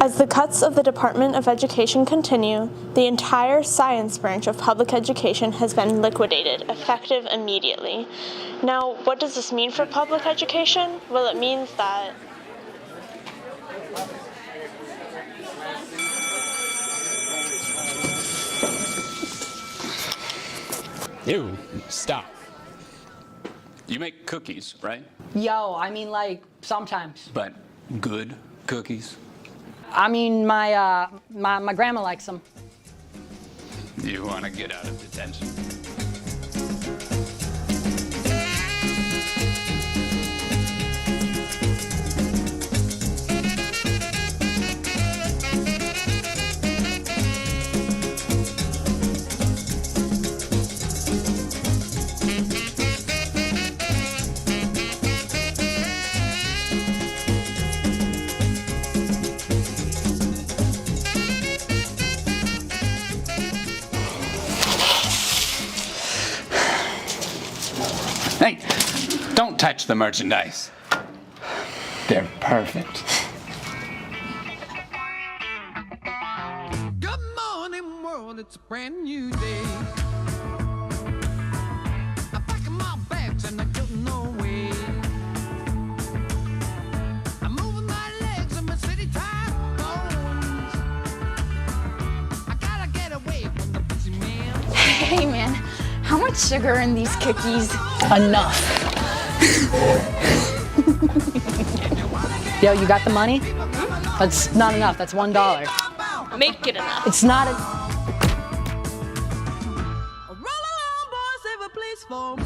As the cuts of the Department of Education continue, the entire science branch of public education has been liquidated, effective immediately. Now, what does this mean for public education? Well, it means that Ew, stop. You make cookies, right? Yo, I mean, like, sometimes. But good cookies? I mean, my grandma likes them. You want to get out of detention? Hey, don't touch the merchandise. They're perfect. Good morning, world, it's a brand new day. I'm packing my bags and I don't know way. I'm moving my legs on my city time bones. I gotta get away from the busy man. Hey man, how much sugar are in these cookies? Enough. Yo, you got the money? That's not enough. That's $1. make it enough. It's not a... Roll along, boys, save a place for me.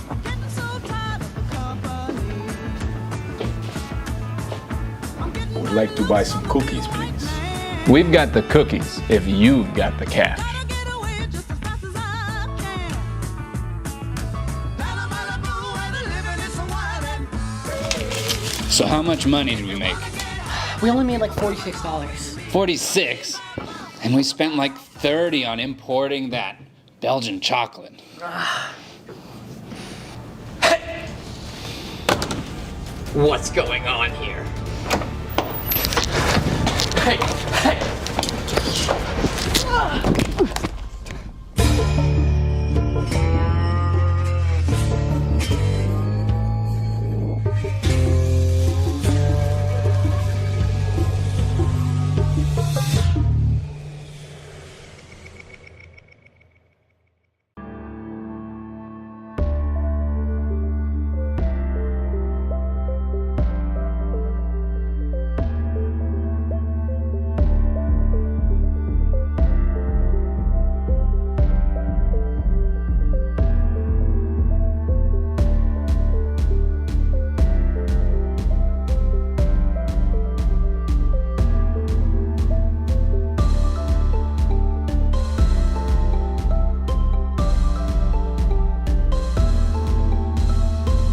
I'm getting so tired of the company. I'm getting Would like to buy some cookies, please. We've got the cookies if you've got the cash. Gotta get away just as fast as I can. Down in Malibu where the living is so wild and So how much money did we make? We only made like $46. 46? And we spent like 30 on importing that Belgian chocolate. What's going on here? Hey, hey!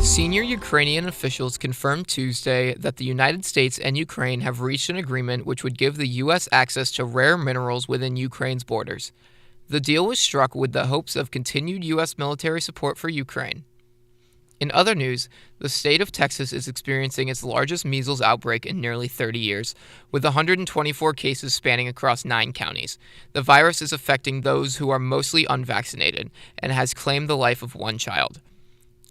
Senior Ukrainian officials confirmed Tuesday that the United States and Ukraine have reached an agreement which would give the U.S. access to rare minerals within Ukraine's borders. The deal was struck with the hopes of continued U.S. military support for Ukraine. In other news, the state of Texas is experiencing its largest measles outbreak in nearly 30 years, with 124 cases spanning across 9 counties. The virus is affecting those who are mostly unvaccinated and has claimed the life of one child.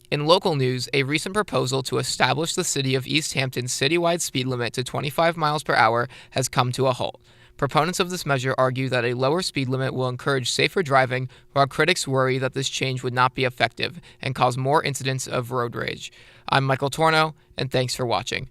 In local news, a recent proposal to establish the city of East Hampton's citywide speed limit to 25 miles per hour has come to a halt. Proponents of this measure argue that a lower speed limit will encourage safer driving, while critics worry that this change would not be effective and cause more incidents of road rage. I'm Michael Torno, and thanks for watching.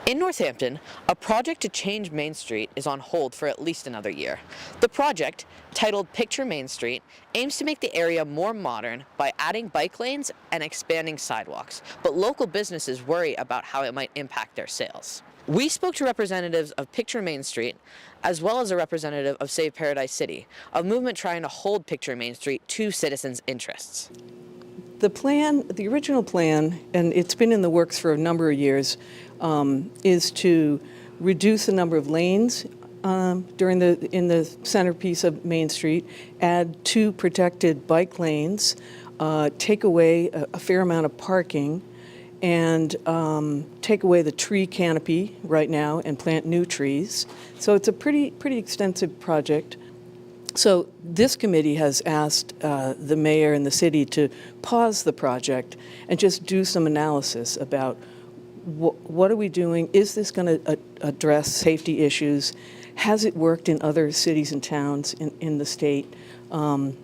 In Northampton, a project to change Main Street is on hold for at least another year. The project, titled Picture Main Street, aims to make the area more modern by adding bike lanes and expanding sidewalks, but local businesses worry about how it might impact their sales. We spoke to representatives of Picture Main Street, as well as a representative of Save Paradise City, a movement trying to hold Picture Main Street to citizens' interests. The plan, the original plan, and it's been in the works for a number of years, is to reduce the number of lanes in the centerpiece of Main Street, add 2 protected bike lanes, take away a fair amount of parking, and take away the tree canopy right now and plant new trees. So it's a pretty extensive project. So this committee has asked the mayor and the city to pause the project and just do some analysis about what are we doing? Is this going to address safety issues? Has it worked in other cities and towns in the state? And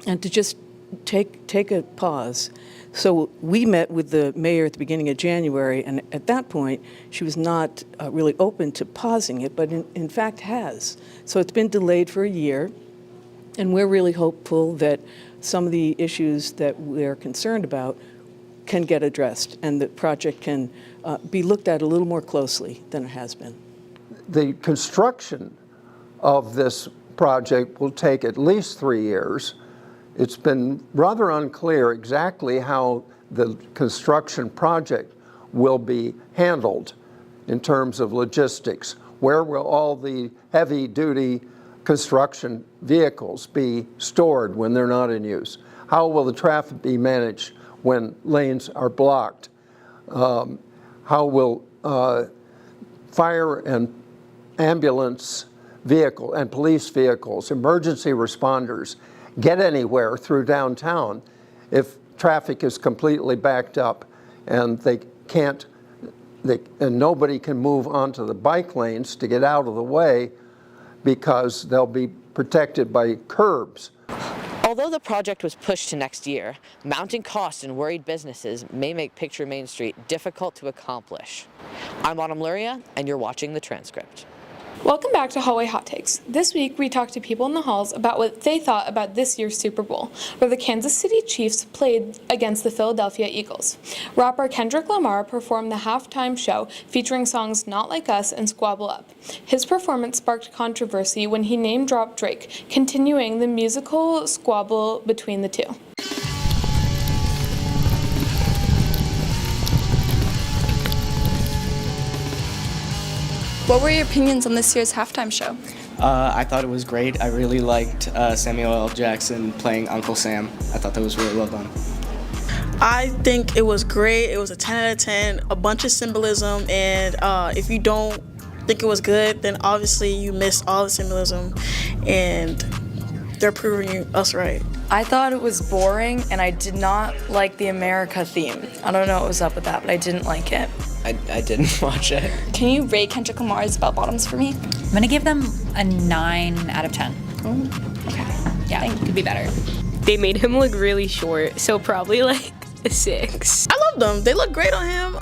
to just take a pause. So we met with the mayor at the beginning of January, and at that point, she was not really open to pausing it, but in fact has. So it's been delayed for a year, and we're really hopeful that some of the issues that we're concerned about can get addressed, and the project can be looked at a little more closely than it has been. The construction of this project will take at least 3 years. It's been rather unclear exactly how the construction project will be handled in terms of logistics. Where will all the heavy-duty construction vehicles be stored when they're not in use? How will the traffic be managed when lanes are blocked? How will fire and ambulance vehicle and police vehicles, emergency responders, get anywhere through downtown if traffic is completely backed up and and nobody can move onto the bike lanes to get out of the way because they'll be protected by curbs. Although the project was pushed to next year, mounting costs and worried businesses may make Picture Main Street difficult to accomplish. I'm Autumn Luria, and you're watching The Transcript. Welcome back to Hallway Hot Takes. This week we talked to people in the halls about what they thought about this year's Super Bowl, where the Kansas City Chiefs played against the Philadelphia Eagles. Rapper Kendrick Lamar performed the halftime show featuring songs Not Like Us and Squabble Up. His performance sparked controversy when he name-dropped Drake, continuing the musical squabble between the two. What were your opinions on this year's halftime show? I thought it was great. I really liked Samuel L. Jackson playing Uncle Sam. I thought that was really well done. I think it was great. It was a 10 out of 10, a bunch of symbolism, and if you don't think it was good, then obviously you missed all the symbolism, and they're proving us right. I thought it was boring, and I did not like the America theme. I don't know what was up with that, but I didn't like it. I didn't watch it. Can you rate Kendrick Lamar's bell bottoms for me? I'm gonna give them a 9 out of 10. Okay. Yeah, it could be better. They made him look really short, so probably like a 6. I love them. They look great on him.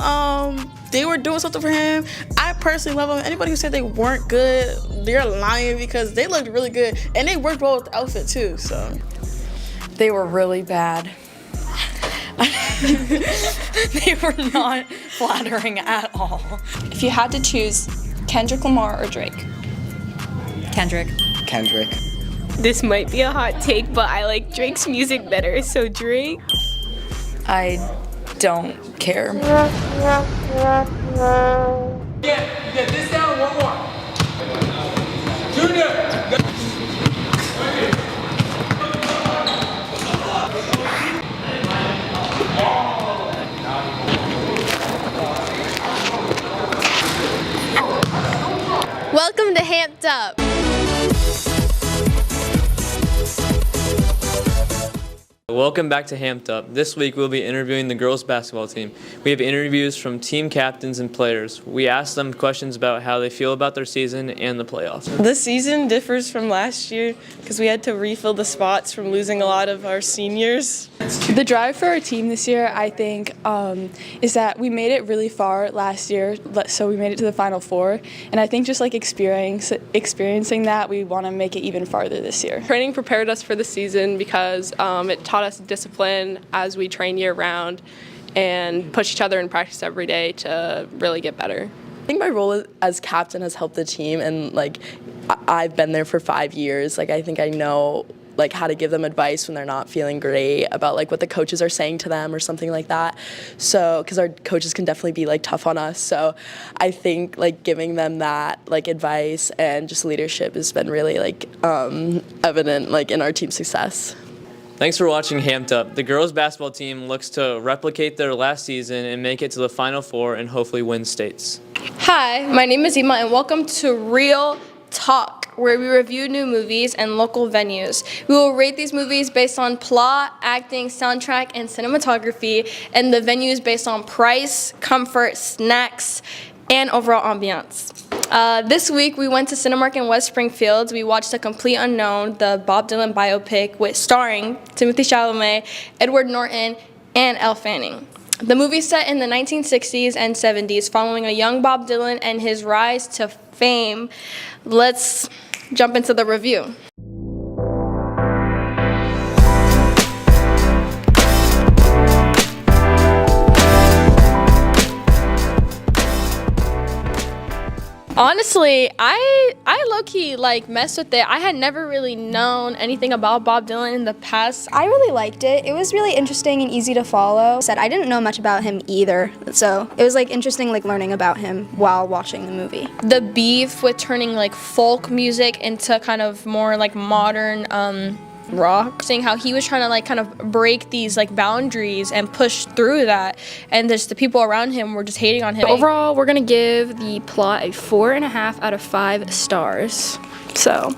They were doing something for him. I personally love them. Anybody who said they weren't good, they're lying because they looked really good. And they worked well with the outfit too, so. They were really bad. They were not flattering at all. If you had to choose Kendrick Lamar or Drake? Kendrick. Kendrick. This might be a hot take, but I like Drake's music better, so Drake. I don't care. Get this down, one more. Junior! Welcome to Hamped Up. Welcome back to Hamped Up. This week we'll be interviewing the girls basketball team. We have interviews from team captains and players. We asked them questions about how they feel about their season and the playoffs. The season differs from last year because we had to refill the spots from losing a lot of our seniors. The drive for our team this year, I think, is that we made it really far last year, so we made it to the Final Four, and I think just like experiencing that, we want to make it even farther this year. Training prepared us for the season because it taught us discipline as we train year-round and push each other in practice every day to really get better. I think my role as captain has helped the team, and like I've been there for 5 years. Like I think I know like how to give them advice when they're not feeling great about like what the coaches are saying to them or something like that. So because our coaches can definitely be like tough on us. So I think like giving them that like advice and just leadership has been really like evident like in our team success. Thanks for watching Hamped Up. The girls basketball team looks to replicate their last season and make it to the Final Four and hopefully win states. Hi, my name is Emma and welcome to Real Talk, where we review new movies and local venues. We will rate these movies based on plot, acting, soundtrack, and cinematography, and the venues based on price, comfort, snacks, and overall ambiance. This week we went to Cinemark in West Springfield. We watched The Complete Unknown, the Bob Dylan biopic starring Timothée Chalamet, Edward Norton, and Elle Fanning. The movie is set in the 1960s and 70s, following a young Bob Dylan and his rise to fame. Let's jump into the review. Honestly, I low-key messed with it. I had never really known anything about Bob Dylan in the past. I really liked it. It was really interesting and easy to follow. I didn't know much about him either, so it was interesting learning about him while watching the movie. The beef with turning folk music into kind of more modern rock, seeing how he was trying to kind of break these boundaries and push through that, and just the people around him were just hating on him. Overall, we're gonna give the plot a 4.5 out of 5 stars. So,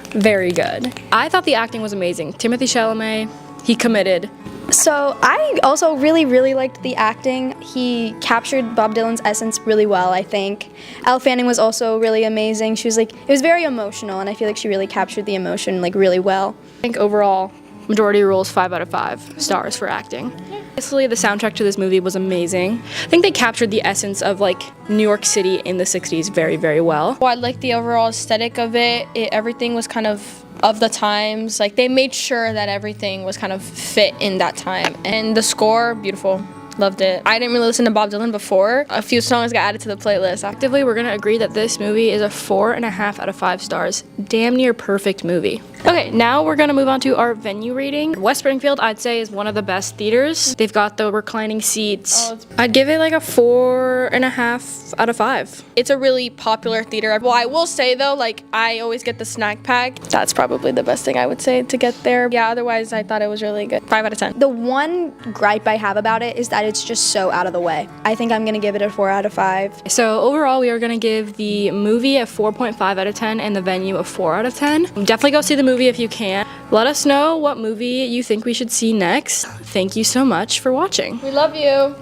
very good. I thought the acting was amazing. Timothée Chalamet, he committed. So I also really liked the acting. He captured Bob Dylan's essence really well, I think. Elle Fanning was also really amazing. She was it was very emotional, and I feel she really captured the emotion really well. I think overall, majority rules 5 out of 5 stars for acting. Obviously, the soundtrack to this movie was amazing. I think they captured the essence of New York City in the 60s very well. I liked the overall aesthetic of it. Everything was kind of the times. They made sure that everything was kind of fit in that time. And the score, beautiful. Loved it. I didn't really listen to Bob Dylan before. A few songs got added to the playlist. Actively, we're gonna agree that this movie is a 4.5 out of 5 stars. Damn near perfect movie. Okay, now we're gonna move on to our venue rating. West Springfield, I'd say, is one of the best theaters. They've got the reclining seats. I'd give it a 4.5 out of 5. It's a really popular theater. Well, I will say though, I always get the snack pack. That's probably the best thing I would say to get there. Yeah, otherwise I thought it was really good. 5 out of 10. The one gripe I have about it is that it's just so out of the way. I think I'm gonna give it a 4 out of 5. So overall, we are gonna give the movie a 4.5 out of 10 and the venue a 4 out of 10. Definitely go see the movie if you can. Let us know what movie you think we should see next. Thank you so much for watching. We love you.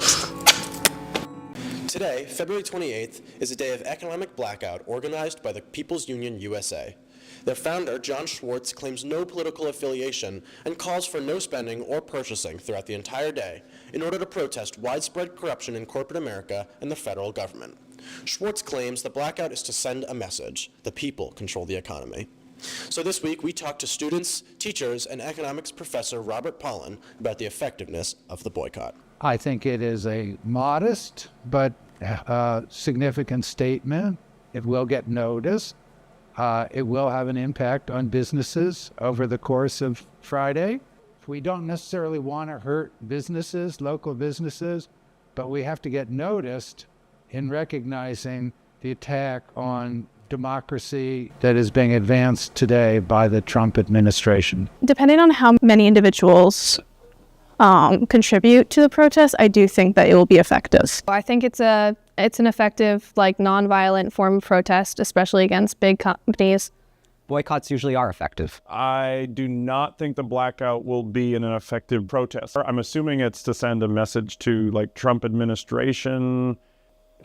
Today, February 28th, is a day of economic blackout organized by the People's Union USA. Their founder, John Schwartz, claims no political affiliation and calls for no spending or purchasing throughout the entire day in order to protest widespread corruption in corporate America and the federal government. Schwartz claims the blackout is to send a message: the people control the economy. So this week, we talked to students, teachers, and economics professor Robert Pollan about the effectiveness of the boycott. I think it is a modest but significant statement. It will get noticed. It will have an impact on businesses over the course of Friday. We don't necessarily want to hurt businesses, local businesses, but we have to get noticed in recognizing the attack on democracy that is being advanced today by the Trump administration. Depending on how many individuals contribute to the protest, I do think that it will be effective. I think it's an effective, nonviolent form of protest, especially against big companies. Boycotts usually are effective. I do not think the blackout will be an effective protest. I'm assuming it's to send a message to Trump administration.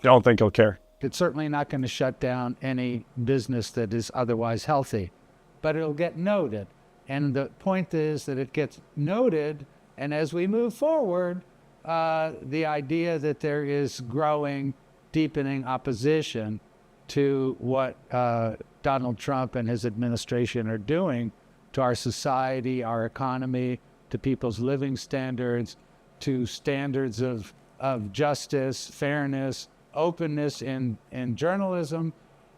Don't think he'll care. It's certainly not going to shut down any business that is otherwise healthy, but it'll get noted. And the point is that it gets noted, and as we move forward, the idea that there is growing, deepening opposition to what Donald Trump and his administration are doing to our society, our economy, to people's living standards, to standards of justice, fairness, openness in journalism,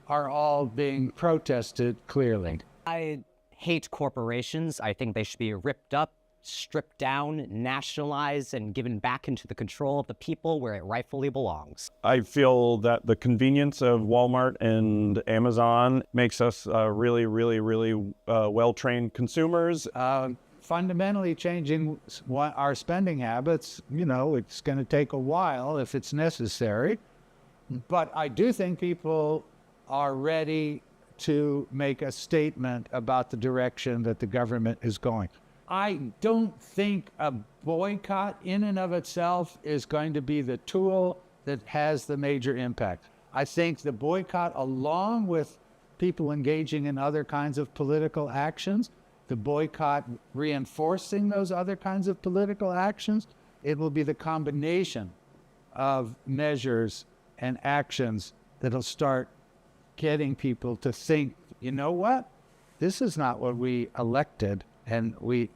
are all being protested clearly. I hate corporations. I think they should be ripped up, stripped down, nationalized, and given back into the control of the people where it rightfully belongs. I feel that the convenience of Walmart and Amazon makes us really well-trained consumers. fundamentally changing our spending habits, it's going to take a while if it's necessary. But I do think people are ready to make a statement about the direction that the government is going. I don't think a boycott in and of itself is going to be the tool that has the major impact. I think the boycott, along with people engaging in other kinds of political actions, the boycott reinforcing those other kinds of political actions, it will be the combination of measures and actions that'll start getting people to think, you know what? This is not what we elected, and we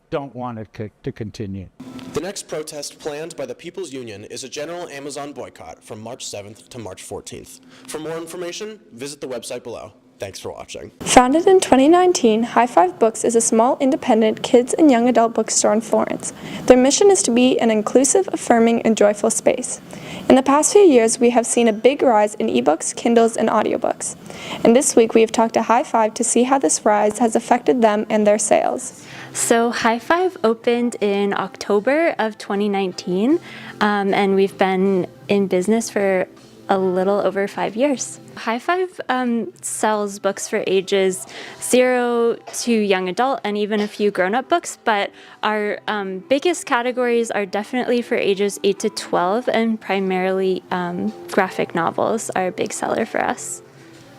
don't want it to continue. The next protest planned by the People's Union is a general Amazon boycott from March 7th to March 14th. For more information, visit the website below. Thanks for watching. Founded in 2019, High Five Books is a small, independent kids and young adult bookstore in Florence. Their mission is to be an inclusive, affirming, and joyful space. In the past few years, we have seen a big rise in ebooks, Kindles, and audiobooks. And this week, we have talked to High Five to see how this rise has affected them and their sales. So High Five opened in October of 2019, and we've been in business for a little over 5 years. High Five sells books for ages 0 to young adult and even a few grown-up books, but our biggest categories are definitely for ages 8 to 12, and primarily graphic novels are a big seller for us.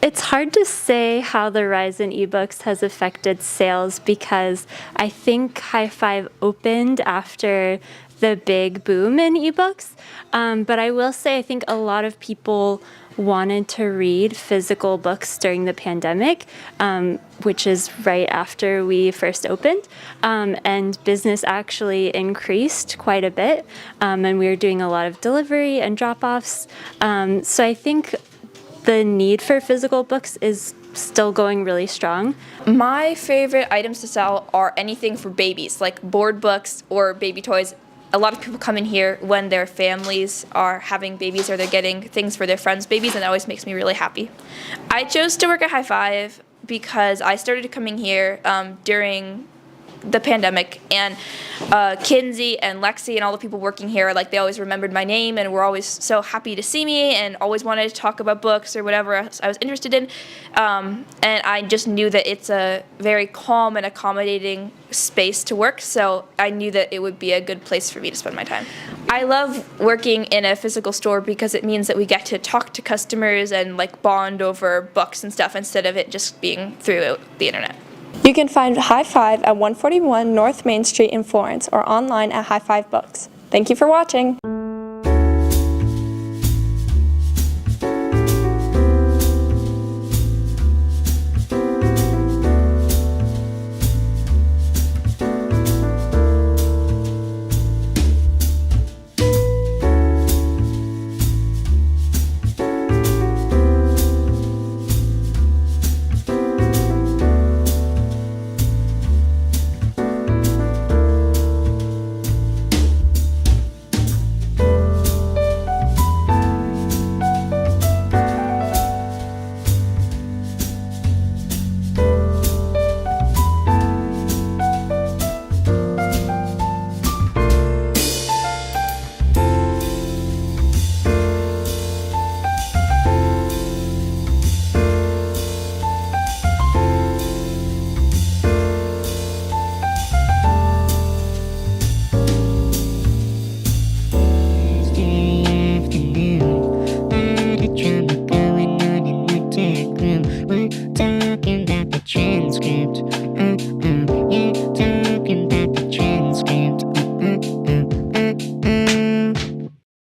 It's hard to say how the rise in ebooks has affected sales because I think High Five opened after the big boom in ebooks. But I will say I think a lot of people wanted to read physical books during the pandemic, which is right after we first opened. And business actually increased quite a bit. And we were doing a lot of delivery and drop-offs. So I think the need for physical books is still going really strong. My favorite items to sell are anything for babies, like board books or baby toys. A lot of people come in here when their families are having babies or they're getting things for their friends' babies, and that always makes me really happy. I chose to work at High Five because I started coming here during the pandemic, and Kinsey and Lexi and all the people working here, like, they always remembered my name and were always so happy to see me and always wanted to talk about books or whatever else I was interested in. And I just knew that it's a very calm and accommodating space to work, so I knew that it would be a good place for me to spend my time. I love working in a physical store because it means that we get to talk to customers and like bond over books and stuff instead of it just being through the internet. You can find High Five at 141 North Main Street in Florence or online at High Five Books. Thank you for watching. We're talking about the transcript.